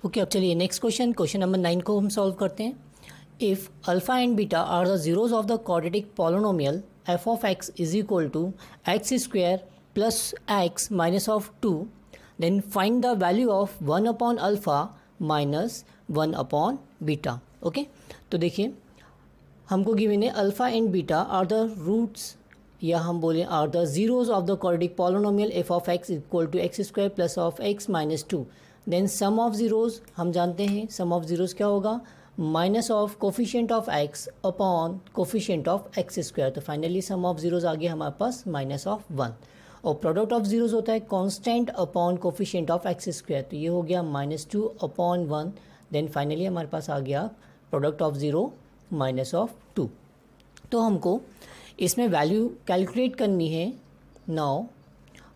Okay, अब चलिए next question number 9 को हम सॉल्व करते हैं। If alpha and beta are the zeros of the quadratic polynomial f of x is equal to x square plus x minus of 2, then find the value of 1 upon alpha minus 1 upon beta. Okay, तो देखिए हमको given है alpha and beta are the roots या हम बोलें are the zeros of the quadratic polynomial f of x equal to x square plus of x minus 2। Then sum of zeros हम जानते हैं, सम ऑफ जीरोज क्या होगा, minus of coefficient of x upon coefficient of x square. तो finally sum of zeros आ गया हमारे पास minus of 1, और प्रोडक्ट ऑफ जीरोज होता है constant upon coefficient of x square, तो ये हो गया माइनस 2 अपॉन 1। देन फाइनली हमारे पास आ गया product of zero minus of 2। तो हमको इसमें वैल्यू कैलकुलेट करनी है now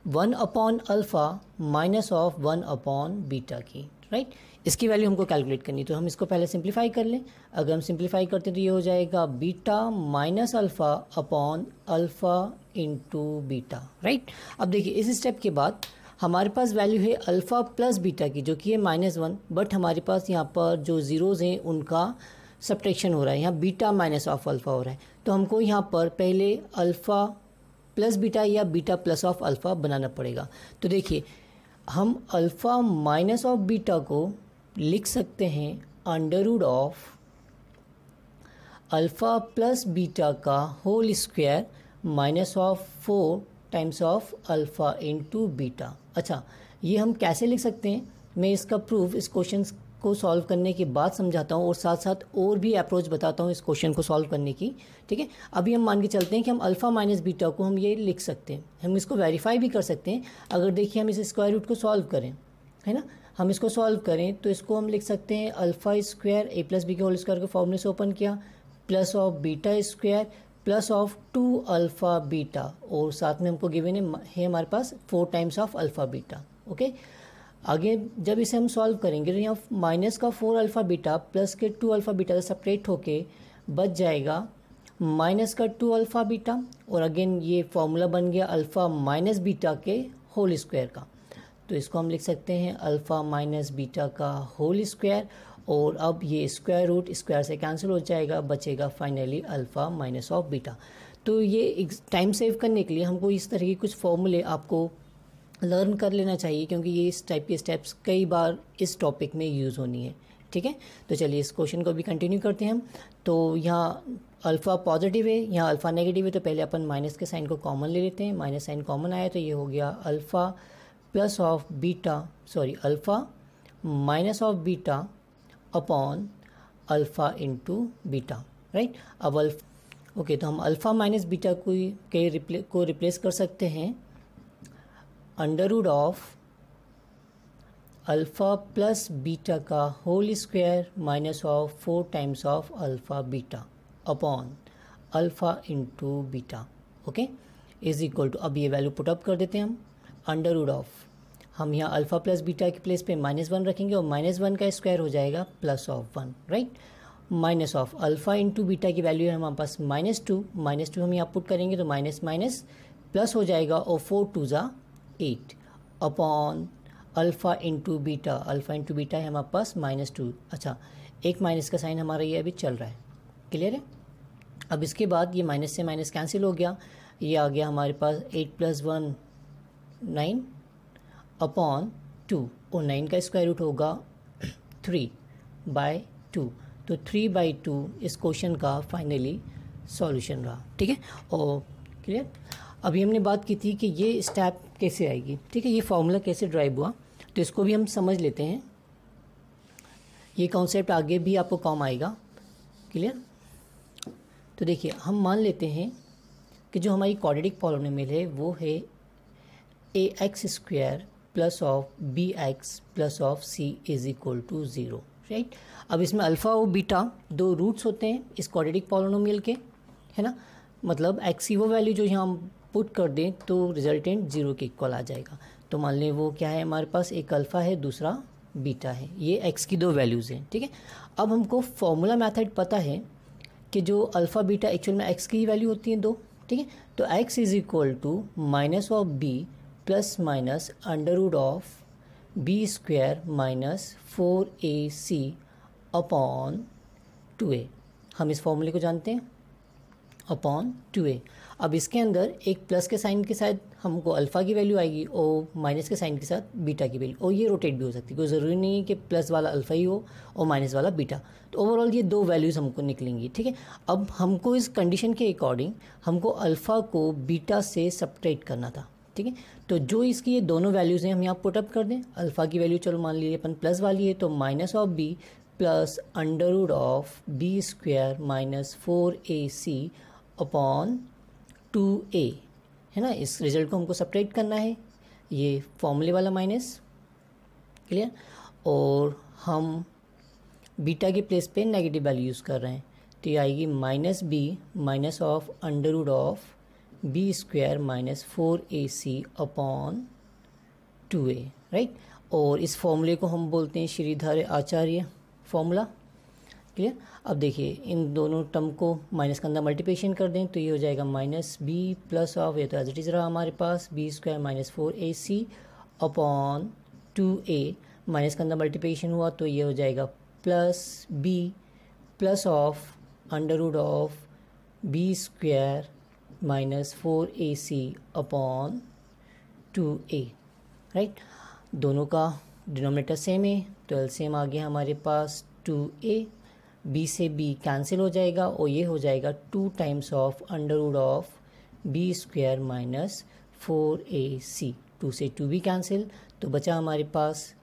1 upon alpha minus of 1 upon beta की, राइट। इसकी वैल्यू हमको कैलकुलेट करनी, तो हम इसको पहले सिंप्लीफाई कर लें। अगर हम सिंप्लीफाई करते हैं तो ये हो जाएगा beta minus alpha upon alpha into beta, right. अब देखिए इस स्टेप के बाद हमारे पास वैल्यू है अल्फ़ा प्लस बीटा की, जो कि है -1, बट हमारे पास यहाँ पर जो ज़ीरोज़ हैं उनका सब्ट्रैक्शन हो रहा है, यहाँ बीटा माइनस ऑफ अल्फ़ा हो रहा है। तो हमको यहाँ पर पहले अल्फ़ा प्लस बीटा या बीटा प्लस ऑफ अल्फ़ा बनाना पड़ेगा। तो देखिए हम अल्फ़ा माइनस ऑफ बीटा को लिख सकते हैं under root of alpha plus beta का whole square minus of 4 times of alpha into beta. अच्छा, ये हम कैसे लिख सकते हैं, मैं इसका प्रूफ इस क्वेश्चन को सॉल्व करने के बाद समझाता हूँ, और साथ साथ और भी अप्रोच बताता हूँ इस क्वेश्चन को सॉल्व करने की, ठीक है। अभी हम मान के चलते हैं कि हम अल्फ़ा माइनस बीटा को हम ये लिख सकते हैं, हम इसको वेरीफाई भी कर सकते हैं। अगर देखिए हम इस स्क्वायर रूट को सॉल्व करें, है ना, हम इसको सॉल्व करें तो इसको हम लिख सकते हैं अल्फ़ा स्क्वायर ए प्लस बी के होल स्क्वायर के फॉर्मूले से ओपन किया plus of beta square plus of 2 alpha beta, और साथ में हमको गिवन है हमारे पास 4 times of alpha beta. Okay, आगे जब इसे हम सॉल्व करेंगे तो यहाँ माइनस का 4 अल्फ़ा बीटा प्लस के 2 अल्फ़ा बीटा से सेपरेट होके बच जाएगा माइनस का 2 अल्फ़ा बीटा, और अगेन ये फॉर्मूला बन गया अल्फ़ा माइनस बीटा के होल स्क्वायर का। तो इसको हम लिख सकते हैं अल्फ़ा माइनस बीटा का होल स्क्वायर, और अब ये स्क्वायर रूट स्क्वायर से कैंसिल हो जाएगा, बचेगा finally alpha minus of beta. तो ये टाइम सेव करने के लिए हमको इस तरह के कुछ फॉर्मूले आपको लर्न कर लेना चाहिए, क्योंकि ये इस टाइप के स्टेप्स कई बार इस टॉपिक में यूज़ होनी है, ठीक है। तो चलिए इस क्वेश्चन को भी कंटिन्यू करते हैं हम। तो यहाँ अल्फ़ा पॉजिटिव है, यहाँ अल्फ़ा नेगेटिव है, तो पहले अपन माइनस के साइन को कॉमन ले लेते हैं। माइनस साइन कॉमन आया तो ये हो गया alpha plus of beta, sorry alpha minus of beta upon alpha into beta, right. अब ओके, तो हम अल्फ़ा माइनस बीटा को रिप्लेस कर सकते हैं under root of alpha plus beta का whole square minus of 4 times of alpha beta upon alpha into beta, okay, is equal to, अब ये वैल्यू पुटअप कर देते हैं हम अंडर रूट ऑफ, हम यहाँ अल्फ़ा प्लस बीटा के प्लेस पे -1 रखेंगे, और -1 का स्क्वायर हो जाएगा plus of 1, right. Minus of alpha into beta की वैल्यू है हमारे पास -2 हम यहाँ पुट करेंगे तो माइनस माइनस प्लस हो जाएगा, और 4 2 ज़ा 8 upon alpha into beta, alpha into beta है हमारे पास -2। अच्छा, एक माइनस का साइन हमारा ये अभी चल रहा है, क्लियर है। अब इसके बाद ये माइनस से माइनस कैंसिल हो गया, ये आ गया हमारे पास 8 + 1 9 अपॉन 2, और 9 का स्क्वायर रूट होगा 3/2, तो 3/2 इस क्वेश्चन का फाइनली सॉल्यूशन रहा, ठीक है। और क्लियर, अभी हमने बात की थी कि ये स्टेप कैसे आएगी, ठीक है, ये फॉर्मूला कैसे ड्राइव हुआ, तो इसको भी हम समझ लेते हैं। ये कॉन्सेप्ट आगे भी आपको काम आएगा, क्लियर। तो देखिए हम मान लेते हैं कि जो हमारी क्वाड्रेटिक पॉलिनोमियल है वो है ax² plus of bx plus of c is equal to 0, right. अब इसमें अल्फ़ा और बीटा 2 रूट्स होते हैं इस क्वाड्रेटिक पॉलिनोमियल के, है ना, मतलब x की वो वैल्यू जो यहाँ हम पुट कर दें तो रिजल्टेंट 0 के इक्वल आ जाएगा। तो मान लें वो क्या है हमारे पास, एक अल्फ़ा है दूसरा बीटा है, ये x की 2 वैल्यूज़ हैं, ठीक है। अब हमको फॉर्मूला मेथड पता है कि जो अल्फ़ा बीटा एक्चुअल में x की वैल्यू होती है 2, ठीक है। तो x is equal to minus of b plus minus under root of B square minus 4ac upon 2a। हम इस फॉर्मूले को जानते हैं, अपॉन 2a। अब इसके अंदर एक प्लस के साइन के साथ हमको अल्फ़ा की वैल्यू आएगी और माइनस के साइन के साथ बीटा की वैल्यू, और ये रोटेट भी हो सकती है, कोई ज़रूरी नहीं है कि प्लस वाला अल्फ़ा ही हो और माइनस वाला बीटा। तो ओवरऑल ये दो वैल्यूज़ हमको निकलेंगी, ठीक है। अब हमको इस कंडीशन के अकॉर्डिंग हमको अल्फ़ा को बीटा से सब्ट्रैक्ट करना था, ठीक है। तो जो इसकी ये दोनों वैल्यूज़ हैं हम यहाँ पुट अप कर दें। अल्फ़ा की वैल्यू चलो मान लीजिए अपन प्लस वाली है, तो minus of B plus under root of B square minus 4ac upon 2a, है ना। इस रिजल्ट को हमको सब्ट्रैक्ट करना है, ये फॉर्मूले वाला माइनस, क्लियर। और हम बीटा के प्लेस पे नेगेटिव वैल्यू यूज़ कर रहे हैं, तो ये आएगी minus B minus of under root of B square minus 4ac upon 2a, right. और इस फॉर्मूले को हम बोलते हैं श्रीधर आचार्य फॉर्मूला, क्लियर। अब देखिए इन दोनों टर्म को माइनस के अंदर मल्टीप्लिकेशन कर दें तो ये हो जाएगा माइनस बी प्लस ऑफ, ये तो एज इट इज़ रहा हमारे पास, B square minus 4ac upon 2a। Minus के अंदर मल्टीप्लिकेशन हुआ तो ये हो जाएगा plus B plus of under root of B square minus 4ac upon 2a, right. दोनों का डिनोमिनेटर सेम है तो एलसीएम आ गया हमारे पास 2a, b से b कैंसिल हो जाएगा और ये हो जाएगा 2 times of under root of B square minus 4ac। 2 से 2 भी कैंसिल, तो बचा हमारे पास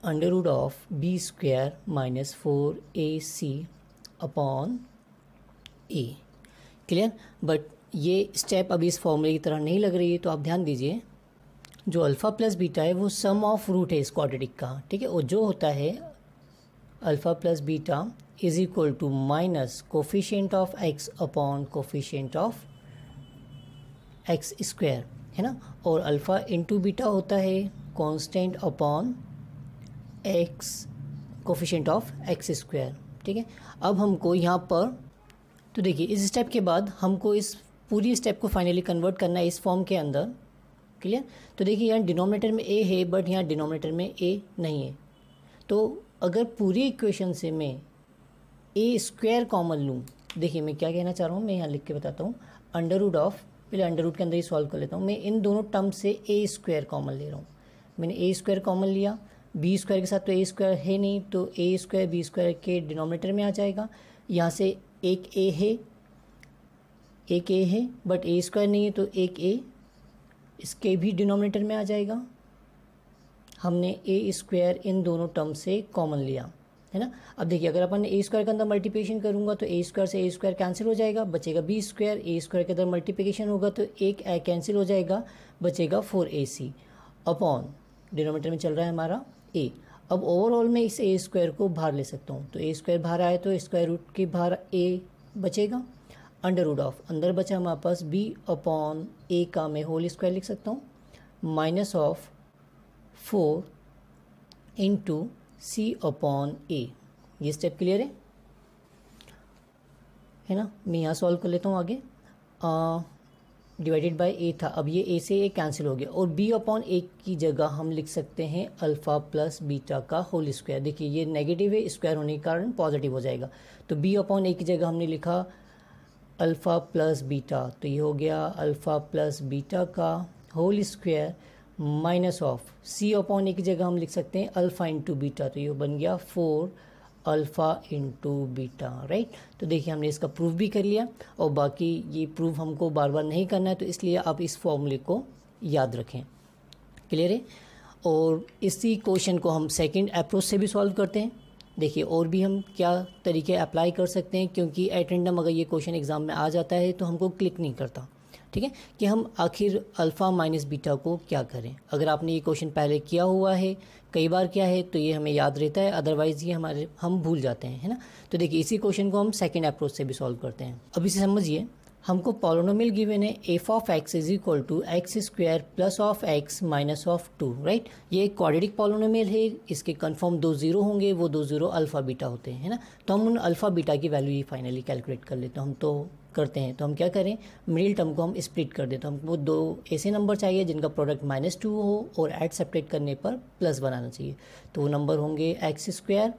under root of B square minus 4ac upon a, clear. But ये स्टेप अभी इस फॉर्मूले की तरह नहीं लग रही है, तो आप ध्यान दीजिए जो अल्फ़ा प्लस बीटा है वो सम ऑफ रूट है इस क्वाड्रेटिक का, ठीक है। और जो होता है alpha plus beta is equal to minus coefficient of x upon coefficient of x square, है ना। और अल्फ़ा इंटू बीटा होता है constant upon X coefficient of x square, ठीक है। अब हमको यहाँ पर तो देखिए इस स्टेप के बाद हमको इस पूरी स्टेप को फाइनली कन्वर्ट करना है इस फॉर्म के अंदर, क्लियर। तो देखिए यहाँ डिनोमिनेटर में a है बट यहाँ डिनोमिनेटर में a नहीं है, तो अगर पूरी इक्वेशन से मैं a स्क्वायर कॉमन लूँ, देखिए मैं क्या कहना चाह रहा हूँ, मैं यहाँ लिख के बताता हूँ। अंडर रूट ऑफ, पहले अंडर रूट के अंदर ही सॉल्व कर लेता हूँ। मैं इन दोनों टर्म से a स्क्वायर कॉमन ले रहा हूँ। मैंने a स्क्वायर कॉमन लिया, b स्क्वायर के साथ तो a स्क्वायर है नहीं, तो a स्क्वायर b स्क्वायर के डिनोमिनेटर में आ जाएगा। यहाँ से एक a है बट a स्क्वायर नहीं है, तो एक a इसके भी डिनोमिनेटर में आ जाएगा। हमने a स्क्वायर इन दोनों टर्म से कॉमन लिया, है ना। अब देखिए अगर अपन a स्क्वायर के अंदर मल्टीप्लिकेशन करूँगा तो a स्क्वायर से a स्क्वायर कैंसिल हो जाएगा, बचेगा b स्क्वायर। a स्क्वायर के अंदर मल्टीप्लिकेशन होगा तो एक a कैंसिल हो जाएगा, बचेगा 4ac अपॉन डिनोमिनेटर में चल रहा है हमारा a। अब ओवरऑल में इस a स्क्वायर को बाहर ले सकता हूँ, तो a स्क्वायर बाहर आए तो स्क्वायर रूट के बाहर a बचेगा। अंडर रूट ऑफ अंदर बचा हमारे पास b अपॉन a का मैं होल स्क्वायर लिख सकता हूँ, minus of 4 into c upon a। ये स्टेप क्लियर है ना। मैं यहाँ सॉल्व कर लेता हूँ आगे। डिवाइडेड बाय a था, अब ये a से a कैंसिल हो गया और b अपॉन a की जगह हम लिख सकते हैं अल्फ़ा प्लस बीटा का होल स्क्वायर। देखिए ये नेगेटिव है, स्क्वायर होने के कारण पॉजिटिव हो जाएगा, तो b अपॉन a की जगह हमने लिखा अल्फ़ा प्लस बीटा, तो ये हो गया अल्फ़ा प्लस बीटा का whole square minus of c upon a की जगह हम लिख सकते हैं अल्फ़ा इंटू बीटा, तो ये बन गया 4 अल्फ़ा इंटू बीटा, राइट। तो देखिए हमने इसका प्रूफ भी कर लिया और बाकी ये प्रूफ हमको बार बार नहीं करना है, तो इसलिए आप इस फॉर्मूले को याद रखें, क्लियर है। और इसी क्वेश्चन को हम सेकंड अप्रोच से भी सॉल्व करते हैं। देखिए और भी हम क्या तरीके अप्लाई कर सकते हैं, क्योंकि एट रैंडम अगर ये क्वेश्चन एग्ज़ाम में आ जाता है तो हमको क्लिक नहीं करता, ठीक है, कि हम आखिर अल्फ़ा माइनस बीटा को क्या करें। अगर आपने ये क्वेश्चन पहले किया हुआ है, कई बार किया है, तो ये हमें याद रहता है, अदरवाइज़ ये हम भूल जाते हैं, है ना। तो देखिए इसी क्वेश्चन को हम सेकंड अप्रोच से भी सॉल्व करते हैं। अब इसे समझिए, हमको पॉलिनोमियल गिवन है F of x is equal to x square plus of x minus of 2, right. ये एक क्वाड्रेटिक पॉलिनोमियल है, इसके कन्फर्म 2 जीरो होंगे, वो 2 जीरो अल्फ़ा बीटा होते हैं, है ना। तो हम उन अल्फ़ा बीटा की वैल्यू ही फाइनली कैलकुलेट कर लेते हैं। हम तो करते हैं तो हम क्या करें, मिडिल टर्म को हम स्प्लिट कर दें। तो हमको दो ऐसे नंबर चाहिए जिनका प्रोडक्ट -2 हो और ऐड सब्ट्रैक्ट करने पर +1 आना चाहिए। तो वो नंबर होंगे x²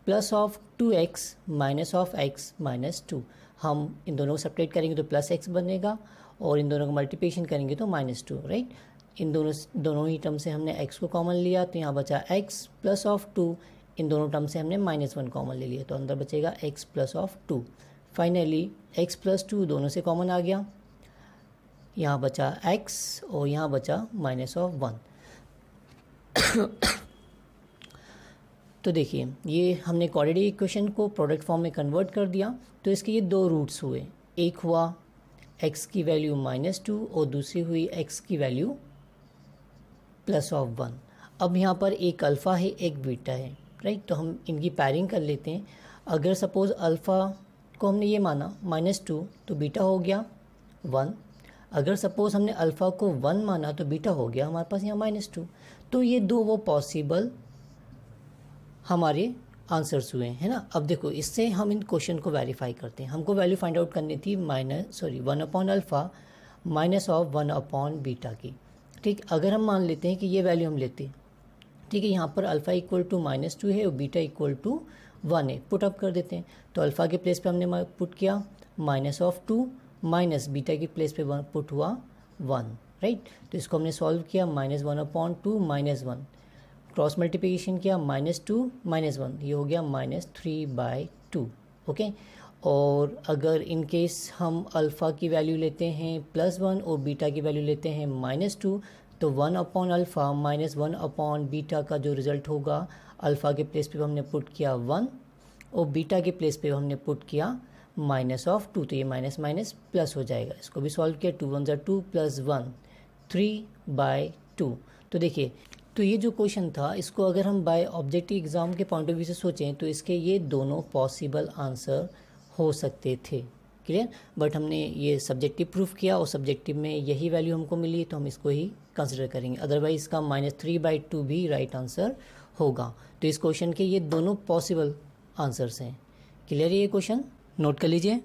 plus of 2x minus of x minus 2। हम इन दोनों को सब्ट्रैक्ट करेंगे तो +x बनेगा और इन दोनों को मल्टीप्लिकेशन करेंगे तो -2, राइट। इन दोनों ही टर्म से हमने x को कॉमन लिया तो यहाँ बचा x प्लस ऑफ 2। इन दोनों टर्म से हमने -1 कॉमन ले लिया तो अंदर बचेगा x plus of 2। Finally x plus 2 दोनों से कॉमन आ गया, यहाँ बचा x और यहाँ बचा -1। तो देखिए ये हमने क्वाड्रेटिक इक्वेशन को प्रोडक्ट फॉर्म में कन्वर्ट कर दिया। तो इसके ये दो रूट्स हुए, एक हुआ x की वैल्यू -2 और दूसरी हुई x की वैल्यू +1। अब यहाँ पर एक अल्फ़ा है एक बीटा है, राइट। तो हम इनकी पैरिंग कर लेते हैं। अगर सपोज़ अल्फ़ा को हमने ये माना -2 तो बीटा हो गया 1। अगर सपोज़ हमने अल्फ़ा को 1 माना तो बीटा हो गया हमारे पास यहाँ -2। तो ये दो वो पॉसिबल हमारे आंसर्स हुए हैं ना। अब देखो इससे हम इन क्वेश्चन को वेरीफाई करते हैं। हमको वैल्यू फाइंड आउट करनी थी 1/α माइनस ऑफ 1/बीटा की, ठीक। अगर हम मान लेते हैं कि ये वैल्यू हम लेते, ठीक है, यहाँ पर अल्फ़ा इक्वल टू -2 है और बीटा इक्वल टू 1 है, पुट अप कर देते हैं। तो अल्फ़ा के प्लेस पे हमने पुट किया -2 माइनस बीटा की प्लेस पे पुट हुआ 1, राइट। तो इसको हमने सॉल्व किया -1/2 -1, क्रॉस मल्टीप्लिकेशन किया -2 -1, ये हो गया -3/2, ओके। और अगर इन केस हम अल्फ़ा की वैल्यू लेते हैं +1 और बीटा की वैल्यू लेते हैं -2 तो 1/α माइनस 1/बीटा का जो रिज़ल्ट होगा, अल्फ़ा के प्लेस पे हमने पुट किया 1 और बीटा के प्लेस पे हमने पुट किया -2। तो ये माइनस माइनस प्लस हो जाएगा। इसको भी सॉल्व किया, 2 1 2 + 1 3/2। तो देखिए, तो ये जो क्वेश्चन था इसको अगर हम बाय ऑब्जेक्टिव एग्ज़ाम के पॉइंट ऑफ व्यू से सोचें तो इसके ये दोनों पॉसिबल आंसर हो सकते थे, क्लियर। बट हमने ये सब्जेक्टिव प्रूफ किया और सब्जेक्टिव में यही वैल्यू हमको मिली तो हम इसको ही कंसिडर करेंगे, अदरवाइज इसका -3/2 भी राइट आंसर होगा। तो इस क्वेश्चन के ये दोनों पॉसिबल आंसर्स हैं, क्लियर। ये क्वेश्चन नोट कर लीजिए।